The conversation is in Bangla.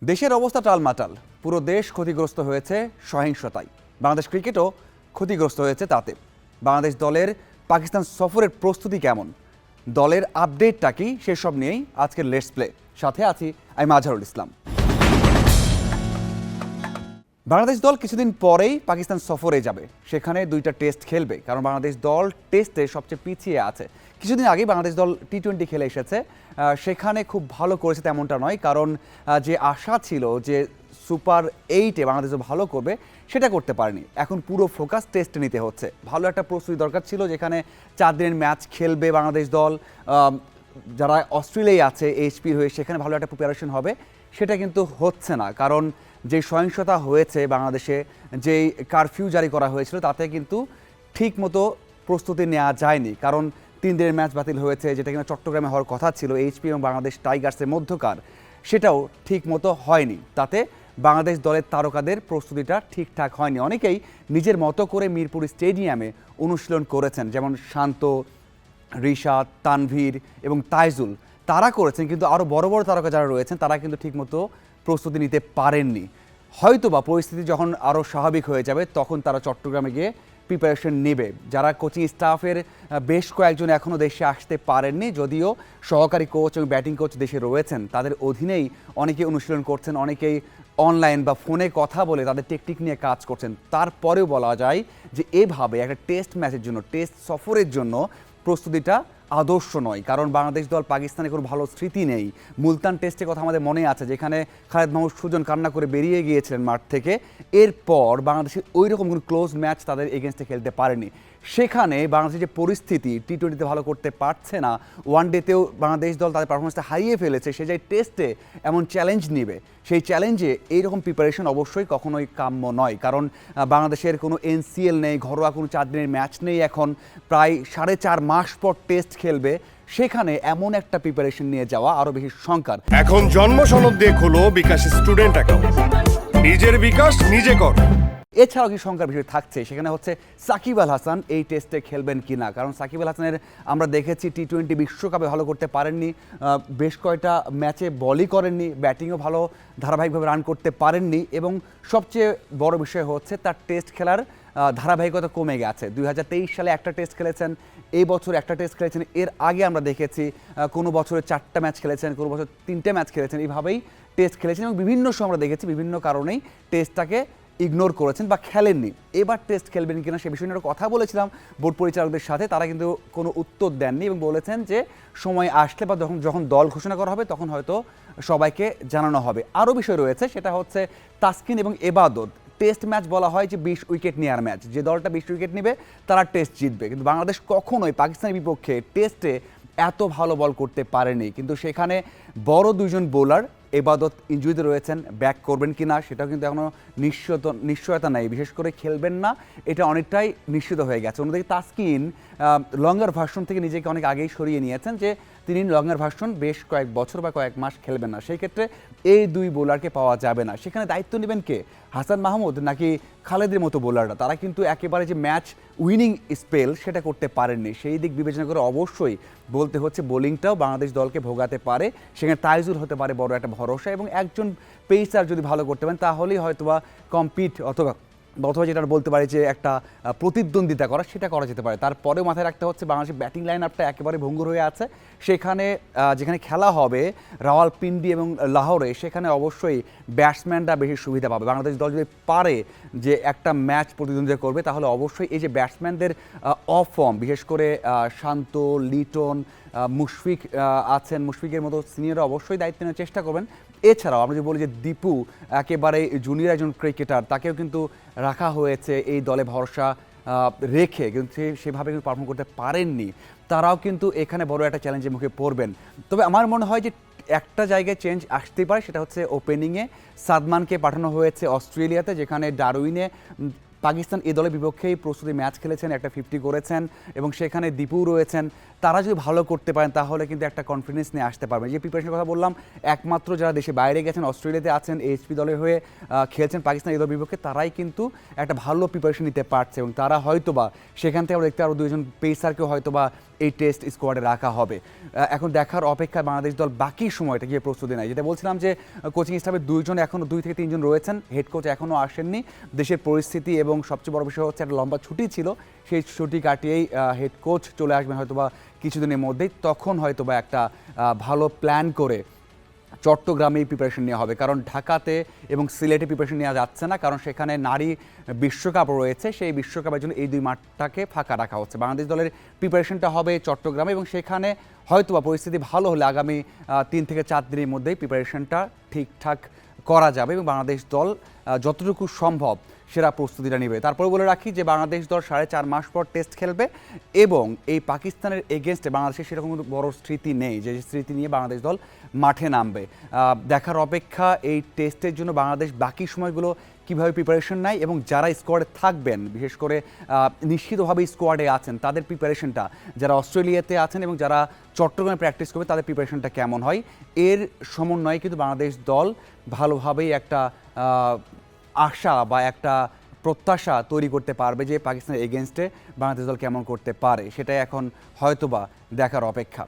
দেশের অবস্থা টালমাটাল, পুরো দেশ ক্ষতিগ্রস্ত হয়েছে সহিংসতায়। বাংলাদেশ ক্রিকেটও ক্ষতিগ্রস্ত হয়েছে তাতে। বাংলাদেশ দলের পাকিস্তান সফরের প্রস্তুতি কেমন, দলের আপডেটটা কি, সেসব নিয়েই আজকের লেটস প্লে। সাথে আছি আমি মাজহারুল ইসলাম। বাংলাদেশ দল কিছুদিন পরেই পাকিস্তান সফরে যাবে, সেখানে দুইটা টেস্ট খেলবে, কারণ বাংলাদেশ দল টেস্টে সবচেয়ে পিছিয়ে আছে। কিছুদিন আগেই বাংলাদেশ দল টি-20 খেলে এসেছে, সেখানে খুব ভালো করেছে তেমনটা নয়, কারণ যে আশা ছিল যে সুপার 8-এ বাংলাদেশ ভালো করবে সেটা করতে পারেনি। এখন পুরো ফোকাস টেস্টে নিতে হচ্ছে। ভালো একটা প্রস্তুতি দরকার ছিল, যেখানে 4 দিনের ম্যাচ খেলবে বাংলাদেশ দল, যারা অস্ট্রেলিয়ায় আছে এইচপির হয়ে, সেখানে ভালো একটা প্রিপারেশন হবে। সেটা কিন্তু হচ্ছে না, কারণ যে সহিংসতা হয়েছে বাংলাদেশে, যেই কারফিউ জারি করা হয়েছিল, তাতে কিন্তু ঠিক মতো প্রস্তুতি নেওয়া যায়নি। কারণ 3 দিনের ম্যাচ বাতিল হয়েছে, যেটা কিনা চট্টগ্রামে হওয়ার কথা ছিল এইচপি এবং বাংলাদেশ টাইগার্সের মধ্যকার, সেটাও ঠিক মতো হয়নি। তাতে বাংলাদেশ দলের তারকাদের প্রস্তুতিটা ঠিকঠাক হয়নি। অনেকেই নিজের মতো করে মিরপুর স্টেডিয়ামে অনুশীলন করেছেন, যেমন শান্ত, রিশাদ, তানভীর এবং তাইজুল, তারা করেছেন, কিন্তু আরও বড় বড় তারকা যারা রয়েছেন তারা কিন্তু ঠিকমতো প্রস্তুতি নিতে পারেননি। হয়তোবা পরিস্থিতি যখন আরও স্বাভাবিক হয়ে যাবে তখন তারা চট্টগ্রামে গিয়ে প্রিপারেশন নেবে। যারা কোচিং স্টাফের বেশ কয়েকজন এখনও দেশে আসতে পারেননি, যদিও সহকারী কোচ এবং ব্যাটিং কোচ দেশে রয়েছেন, তাদের অধীনেই অনেকেই অনুশীলন করছেন, অনেকেই অনলাইন বা ফোনে কথা বলে তাদের টেকনিক নিয়ে কাজ করছেন। তারপরেও বলা যায় যে এভাবে একটা টেস্ট ম্যাচের জন্য, টেস্ট সফরের জন্য প্রস্তুতিটা আদর্শ নয়। কারণ বাংলাদেশ দল পাকিস্তানে কোনো ভালো স্মৃতি নেই। মুলতান টেস্টের কথা আমাদের মনে আছে, যেখানে খালেদ মাহমুদ সুজন কান্না করে বেরিয়ে গিয়েছিলেন মাঠ থেকে। এরপর বাংলাদেশের ওই রকম কোনো ক্লোজ ম্যাচ তাদের এগেনস্টে খেলতে পারেনি। সেখানে বাংলাদেশের যে পরিস্থিতি, টি-20তে ভালো করতে পারছে না, ওয়ানডেতেও বাংলাদেশ দল তাদের পারফরমেন্সটা হারিয়ে ফেলেছে, সে যাই টেস্টে এমন চ্যালেঞ্জ নেবে, সেই চ্যালেঞ্জে এইরকম প্রিপারেশন অবশ্যই কখনোই কাম্য নয়। কারণ বাংলাদেশের কোনো এনসিএল নেই, ঘরোয়া কোনো 4 দিনের ম্যাচ নেই, এখন প্রায় 4.5 মাস পর টেস্ট খেলবে, সেখানে এমন একটা প্রিপারেশন নিয়ে যাওয়া আরও বেশি শঙ্কার। এখন জন্ম সনদ দিয়ে খোলো বিকাশ স্টুডেন্ট অ্যাকাউন্ট, নিজের বিকাশ নিজে কর। এছাড়াও কি শঙ্কার বিষয় থাকছে, সেখানে হচ্ছে সাকিব আল হাসান এই টেস্টে খেলবেন কি না। কারণ সাকিব আল হাসানের আমরা দেখেছি টি-20 বিশ্বকাপে ভালো করতে পারেননি, বেশ কয়টা ম্যাচে বলই করেননি, ব্যাটিংও ভালো ধারাবাহিকভাবে রান করতে পারেননি, এবং সবচেয়ে বড় বিষয় হচ্ছে তার টেস্ট খেলার ধারাবাহিকতা কমে গেছে। 2023 সালে একটা টেস্ট খেলেছেন, এই বছর একটা টেস্ট খেলেছেন, এর আগে আমরা দেখেছি কোনো বছরে 4টা ম্যাচ খেলেছেন, কোনো বছর 3টে ম্যাচ খেলেছেন, এইভাবেই টেস্ট খেলেছেন, এবং বিভিন্ন সময় আমরা দেখেছি বিভিন্ন কারণেই টেস্টটাকে ইগনোর করেছেন বা খেলেননি। এবার টেস্ট খেলবেন কিনা সে বিষয়ে নিয়ে কথা বলেছিলাম বোর্ড পরিচালকদের সাথে, তারা কিন্তু কোনো উত্তর দেননি এবং বলেছেন যে সময় আসলে বা যখন দল ঘোষণা করা হবে তখন হয়তো সবাইকে জানানো হবে। আরও বিষয় রয়েছে, সেটা হচ্ছে তাসকিন এবং এবাদত। টেস্ট ম্যাচ বলা হয় যে 20 উইকেট নেওয়ার ম্যাচ, যে দলটা 20 উইকেট নেবে তারা টেস্ট জিতবে, কিন্তু বাংলাদেশ কখনোই পাকিস্তানের বিপক্ষে টেস্টে এত ভালো বল করতে পারেনি। কিন্তু সেখানে বড় দুইজন বোলার, এবাদত ইনজুরিতে রয়েছেন, ব্যাক করবেন কি না সেটাও কিন্তু এখনও নিশ্চয়তা নেই, বিশেষ করে খেলবেন না এটা অনেকটাই নিশ্চিত হয়ে গেছে। অন্যদিকে তাসকিন লঙ্গার ভার্সন থেকে নিজেকে অনেক আগেই সরিয়ে নিয়েছেন, যে তিনি লঙ্গার ভার্সন বেশ কয়েক বছর বা কয়েক মাস খেলবেন না। সেই ক্ষেত্রে এই দুই বোলারকে পাওয়া যাবে না। সেখানে দায়িত্ব নেবেন কে, হাসান মাহমুদ নাকি খালেদের মতো বোলাররা? তারা কিন্তু একেবারে যে ম্যাচ উইনিং স্পেল সেটা করতে পারেননি। সেই দিক বিবেচনা করে অবশ্যই বলতে হচ্ছে বোলিংটাও বাংলাদেশ দলকে ভোগাতে পারে। সেখানে তাইজুল হতে পারে বড় একটা ভরসা, এবং একজন পেসার যদি ভালো করতে পারেন তাহলেই হয়তোবা কম্পিট অথবা যেটা বলতে পারি যে একটা প্রতিদ্বন্দ্বিতা করা, সেটা করা যেতে পারে। তারপরেও মাথায় রাখতে হচ্ছে বাংলাদেশের ব্যাটিং লাইন আপটা একেবারে ভঙ্গুর হয়ে আছে। সেখানে যেখানে খেলা হবে রাওয়ালপিন্ডি এবং লাহোরে, সেখানে অবশ্যই ব্যাটসম্যানরা বেশি সুবিধা পাবে। বাংলাদেশ দল যদি পারে যে একটা ম্যাচ প্রতিদ্বন্দ্বিতা করবে, তাহলে অবশ্যই এই যে ব্যাটসম্যানদের অফ ফর্ম, বিশেষ করে শান্ত, লিটন, মুশফিক আছেন, মুশফিকের মতো সিনিয়ররা অবশ্যই দায়িত্ব নেওয়ার চেষ্টা করবেন। এছাড়াও আমরা যদি বলি যে দীপু একেবারে জুনিয়র একজন ক্রিকেটার, তাকেও কিন্তু রাখা হয়েছে এই দলে ভরসা রেখে, কিন্তু সেভাবে কিন্তু পারফর্ম করতে পারেননি। তারাও কিন্তু এখানে বড় একটা চ্যালেঞ্জের মুখে পড়বেন। তবে আমার মনে হয় যে একটা জায়গায় চেঞ্জ আসতেই পারে, সেটা হচ্ছে ওপেনিংয়ে সাদমানকে পাঠানো হয়েছে অস্ট্রেলিয়াতে, যেখানে ডারউইনে পাকিস্তান এই দলের বিপক্ষেই প্রস্তুতি ম্যাচ খেলেছেন, একটা 50 করেছেন এবং সেখানে দীপু রয়েছেন। তারা যদি ভালো করতে পারেন তাহলে কিন্তু একটা কনফিডেন্স নিয়ে আসতে পারবে। যে প্রিপারেশনের কথা বললাম, একমাত্র যারা দেশে বাইরে গেছেন, অস্ট্রেলিয়াতে আছেন, এইচপি দলের হয়ে খেলছেন পাকিস্তান এই দলের বিপক্ষে, তারাই কিন্তু একটা ভালো প্রিপারেশন নিতে পারছে এবং তারা হয়তোবা সেখান থেকে আমরা দেখতে আরও দুইজন পেসারকেও হয়তোবা এই টেস্ট স্কোয়াডে রাখা হবে। এখন দেখার অপেক্ষায় বাংলাদেশ দল বাকি সময়টা গিয়ে প্রস্তুতি নেয়। যেটা বলছিলাম যে কোচিং স্টাফে এখনও 2 থেকে 3 জন রয়েছেন, হেড কোচ এখনও আসেননি। দেশের পরিস্থিতি এবং সবচেয়ে বড় বিষয় হচ্ছে একটা লম্বা ছুটি ছিল, সেই ছুটি কাটিয়েই হেড কোচ চলে আসবেন হয়তোবা কিছুদিনের মধ্যেই। তখন হয়তোবা একটা ভালো প্ল্যান করে চট্টগ্রামেই প্রিপারেশন নেওয়া হবে, কারণ ঢাকাতে এবং সিলেটে প্রিপারেশন নেওয়া যাচ্ছে না, কারণ সেখানে নারী বিশ্বকাপ রয়েছে। সেই বিশ্বকাপের জন্য এই 2 মাঠটাকে ফাঁকা রাখা হচ্ছে। বাংলাদেশ দলের প্রিপারেশনটা হবে চট্টগ্রামে এবং সেখানে হয়তোবা পরিস্থিতি ভালো হলে আগামী 3 থেকে 4 দিনের মধ্যেই প্রিপারেশনটা ঠিকঠাক করা যাবে এবং বাংলাদেশ দল যতটুকু সম্ভব সেরা প্রস্তুতিটা নেবে। তারপরে বলে রাখি যে বাংলাদেশ দল 4.5 মাস পর টেস্ট খেলবে এবং এই পাকিস্তানের এগেনস্টে বাংলাদেশের সেরকম কোনো বড় স্মৃতি নেই যে স্মৃতি নিয়ে বাংলাদেশ দল মাঠে নামবে। দেখার অপেক্ষা এই টেস্টের জন্য বাংলাদেশ বাকি সময়গুলো কীভাবে প্রিপারেশন নেয় এবং যারা স্কোয়াডে থাকবেন, বিশেষ করে নিশ্চিতভাবে স্কোয়াডে আছেন, তাদের প্রিপারেশনটা, যারা অস্ট্রেলিয়াতে আছেন এবং যারা চট্টগ্রামে প্র্যাকটিস করবে তাদের প্রিপারেশনটা কেমন হয়, এর সমন্বয়ে কিন্তু বাংলাদেশ দল ভালোভাবেই একটা আশা বা একটা প্রত্যাশা তৈরি করতে পারবে যে পাকিস্তানের এগেনস্টে বাংলাদেশ দল কেমন করতে পারে। সেটাই এখন হয়তোবা দেখার অপেক্ষা।